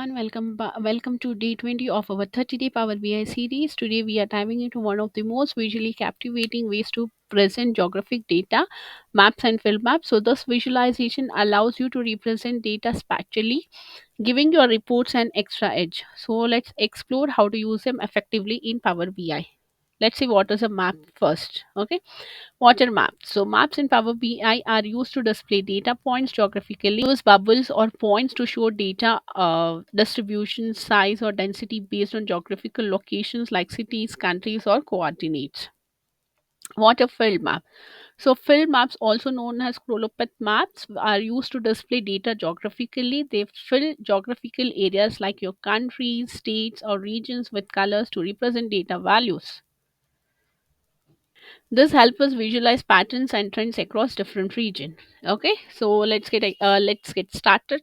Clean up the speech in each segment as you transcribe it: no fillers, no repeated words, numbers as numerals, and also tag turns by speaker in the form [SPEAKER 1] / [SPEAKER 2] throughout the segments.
[SPEAKER 1] And welcome to day 20 of our 30-day Power BI series. Today we are diving into one of the most visually captivating ways to present geographic data, maps and field maps. So this visualization allows you to represent data spatially, giving your reports an extra edge. So let's explore how to use them effectively in Power BI. Let's see what is a map first. Okay. Water maps. So maps in Power BI are used to display data points geographically. Use bubbles or points to show data distribution, size, or density based on geographical locations like cities, countries, or coordinates. Water field map. So field maps, also known as chronopeth maps, are used to display data geographically. They fill geographical areas like your countries, states, or regions with colors to represent data values. This helps us visualize patterns and trends across different regions. Okay, so let's get started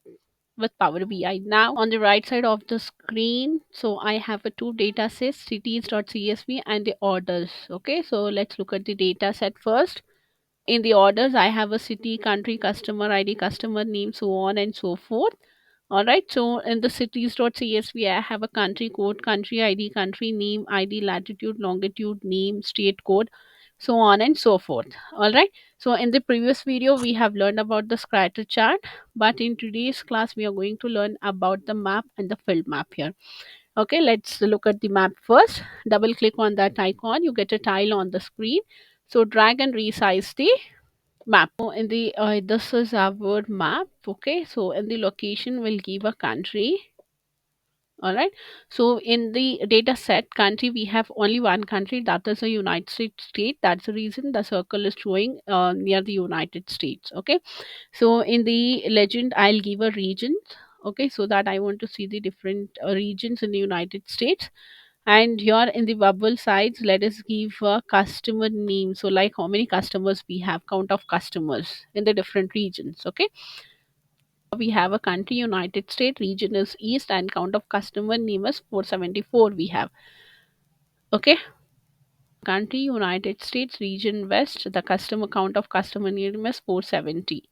[SPEAKER 1] with Power BI. Now on the right side of the screen, so I have a two data sets, cities.csv and the orders. Okay, so let's look at the data set first. In the orders, I have a city, country, customer ID, customer name, so on and so forth. All right, so in the cities.csv, I have a country code, country ID, country name, ID, latitude, longitude, name, state code, so on and so forth. All right, so in the previous video, we have learned about the scatter chart, but in today's class, we are going to learn about the map and the field map here. Okay, let's look at the map first. Double click on that icon, you get a tile on the screen. So drag and resize the map. So in the this is our map. Okay, so in the location we'll give a country. All right, so in the data set country we have only one country, that is a United States state. That's the reason the circle is showing near the United States. Okay, so in the legend I'll give a region. Okay, so that I want to see the different regions in the United States. And here in the bubble sides, let us give a customer name. So, like how many customers we have, count of customers in the different regions. Okay, we have a country, United States, region is East, and count of customer name is 474. We have okay, country, United States, region West, the customer count of customer name is 470.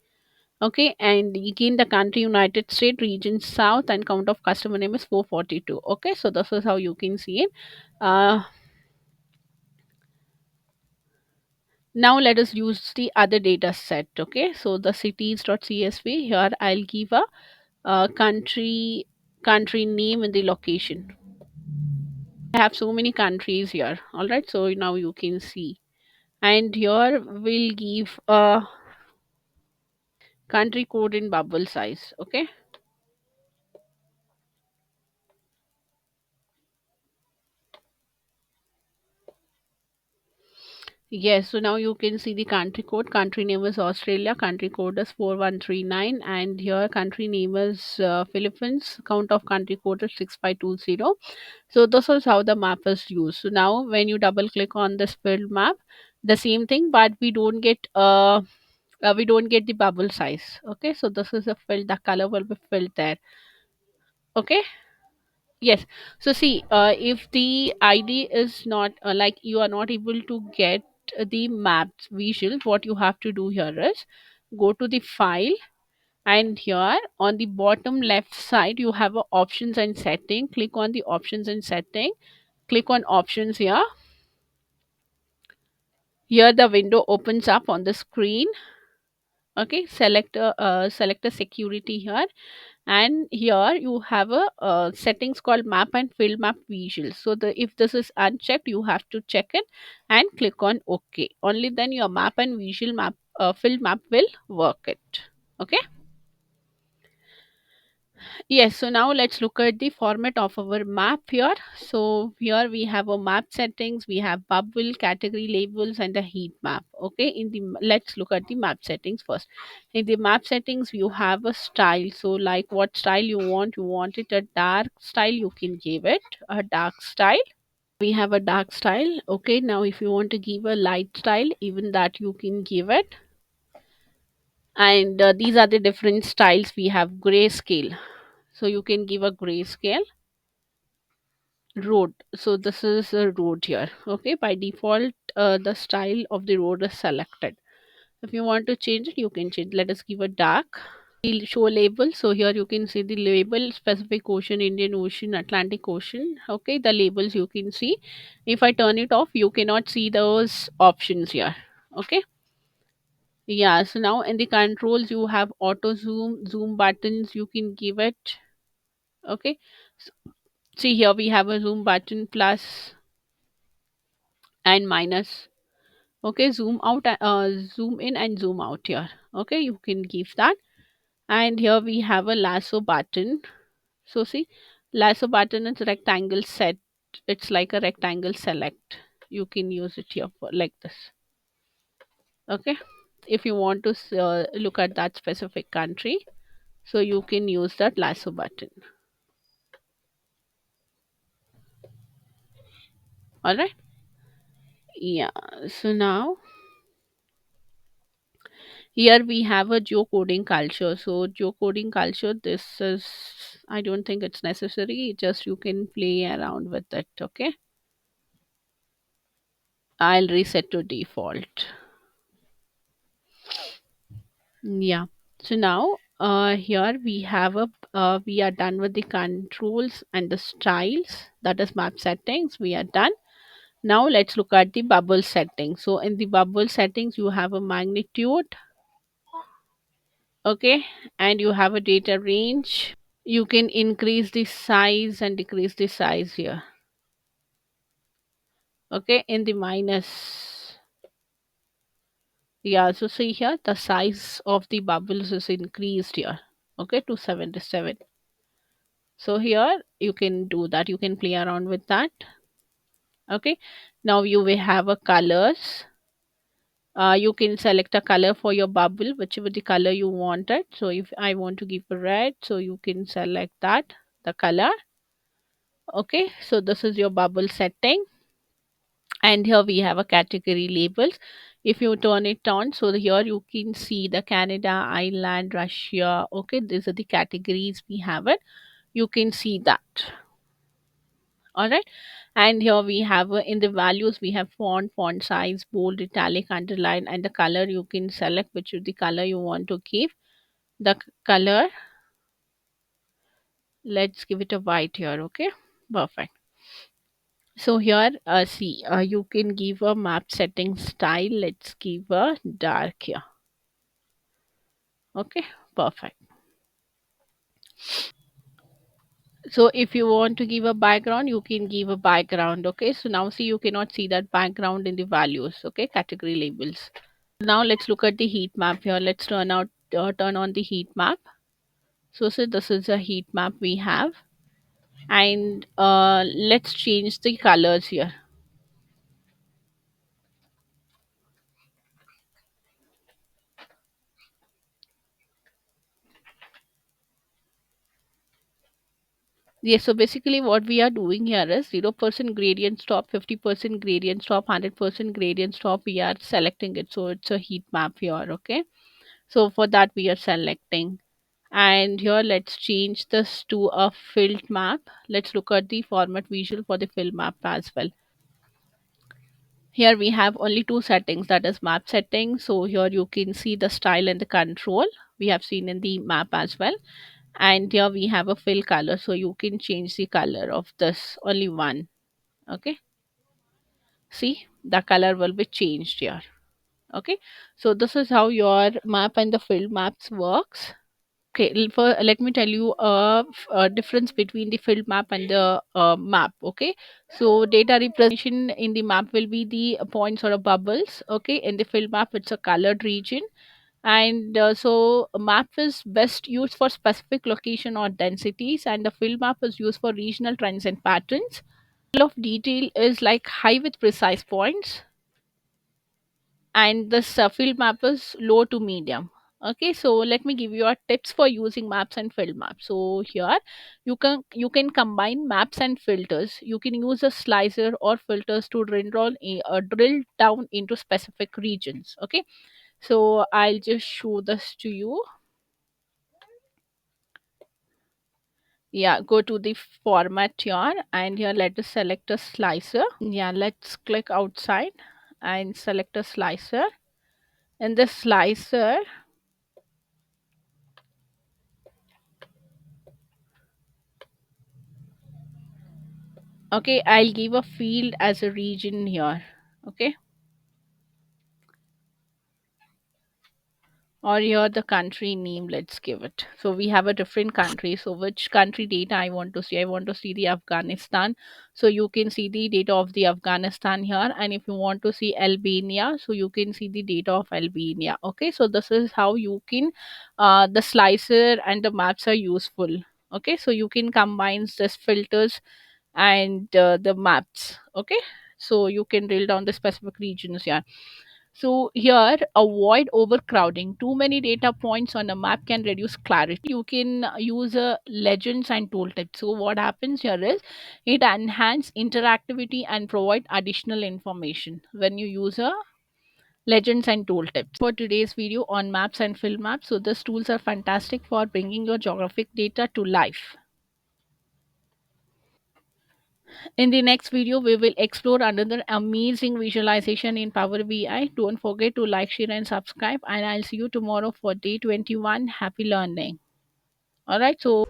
[SPEAKER 1] Okay, and again the country United States, region South, and count of customer name is 442. Okay, so this is how you can see it. Now let us use the other data set. Okay, so the cities.csv, here I'll give a, country name and the location. I have so many countries here. All right, so now you can see, and here we'll give a country code in bubble size. Okay. Yes, so now you can see the country code. Country name is Australia. Country code is 4139. And here country name is Philippines. Count of country code is 6520. So this is how the map is used. So now when you double click on this field map, the same thing, but we don't get the bubble size. Okay, so this is a field, the color will be filled there. Okay. Yes. So see, if the ID is not like you are not able to get the maps visual, what you have to do here is go to the file, and here on the bottom left side you have a options and setting. Click on the options and setting. Click on options here. Here the window opens up on the screen. Okay, select a security here, and here you have a settings called map and field map visual. So the if this is unchecked, you have to check it and click on OK. Only then your map and visual map field map will work it. Okay. Yes, so now let's look at the format of our map here. So here we have a map settings, we have bubble, category labels, and a heat map. Okay, let's look at the map settings first. In the map settings, you have a style. So like what style you want it a dark style, you can give it a dark style. We have a dark style. Okay, now if you want to give a light style, even that you can give it. And these are the different styles. We have grayscale, so you can give a grayscale. Road, so this is a road here. Okay, by default the style of the road is selected. If you want to change it, you can change. Let us give a dark. We'll show label. So here you can see the label: Pacific Ocean, Indian Ocean, Atlantic Ocean. Okay, the labels you can see. If I turn it off, you cannot see those options here. Okay. Yeah, so now in the controls you have auto zoom, zoom buttons, you can give it. Okay. S- See here we have a zoom button, plus and minus. Okay, zoom out, zoom in and zoom out here. Okay, you can give that. And here we have a lasso button. So see, lasso button is rectangle set. It's like a rectangle select. You can use it here for like this. Okay, if you want to look at that specific country, so you can use that lasso button. All right. Yeah. So now here we have a geocoding culture. So geocoding culture, this is, I don't think it's necessary. Just you can play around with it. Okay. I'll reset to default. Yeah. So now here we have a we are done with the controls and the styles. That is map settings. We are done. Now let's look at the bubble settings. So in the bubble settings, you have a magnitude, okay, and you have a data range. You can increase the size and decrease the size here. Okay, in the minus. Yeah, so see here the size of the bubbles is increased here. Okay, to 77. So here you can do that. You can play around with that. Okay. Now you will have a colors. You can select a color for your bubble, whichever the color you wanted. So if I want to give a red, so you can select that, the color. Okay. So this is your bubble setting. And here we have a category labels. If you turn it on, so here you can see the Canada, Ireland, Russia. Okay. These are the categories we have it. You can see that. All right. And here we have in the values, we have font, font size, bold, italic, underline, and the color you can select which is the color you want to give. The color, let's give it a white here. Okay. Perfect. So here, see, you can give a map setting style. Let's give a dark here. Okay. Perfect. So if you want to give a background, you can give a background. Okay. So now see, you cannot see that background in the values. Okay. Category labels. Now let's look at the heat map here. Let's turn on the heat map. So this is a heat map we have, and let's change the colors here. Yes, so basically what we are doing here is 0% gradient stop, 50% gradient stop, 100% gradient stop. We are selecting it, so it's a heat map here. Okay, so for that we are selecting. And here let's change this to a filled map. Let's look at the format visual for the fill map as well. Here we have only two settings, that is map settings. So here you can see the style and the control we have seen in the map as well. And here we have a fill color. So you can change the color of this, only one. Okay. See, the color will be changed here. Okay. So this is how your map and the fill maps works. Okay, let me tell you a difference between the field map and the map. Okay, so data representation in the map will be the points or bubbles. Okay, in the field map, it's a colored region, and so a map is best used for specific location or densities, and the field map is used for regional trends and patterns. Level of detail is like high with precise points, and this field map is low to medium. Okay, so let me give you a tips for using maps and field maps. So here you can combine maps and filters. You can use a slicer or filters to drill down into specific regions. Okay, so I'll just show this to you. Yeah, go to the format here, and here let us select a slicer. Yeah, let's click outside and select a slicer. In the slicer, Okay, I'll give a field as a region here. Okay, or here the country name, let's give it. So we have a different country. So which country data I want to see? I want to see the Afghanistan. So you can see the data of the Afghanistan here. And if you want to see Albania, so you can see the data of Albania. Okay, so this is how you can, the slicer and the maps are useful. Okay, so you can combine this filters and the maps. Okay, so you can drill down the specific regions here. So here, avoid overcrowding. Too many data points on a map can reduce clarity. You can use legends and tooltips. So what happens here is it enhance interactivity and provide additional information when you use a legends and tooltips. For today's video on maps and field maps, so these tools are fantastic for bringing your geographic data to life. In the next video, we will explore another amazing visualization in Power BI. Don't forget to like, share, and subscribe. And I'll see you tomorrow for day 21. Happy learning. All right. So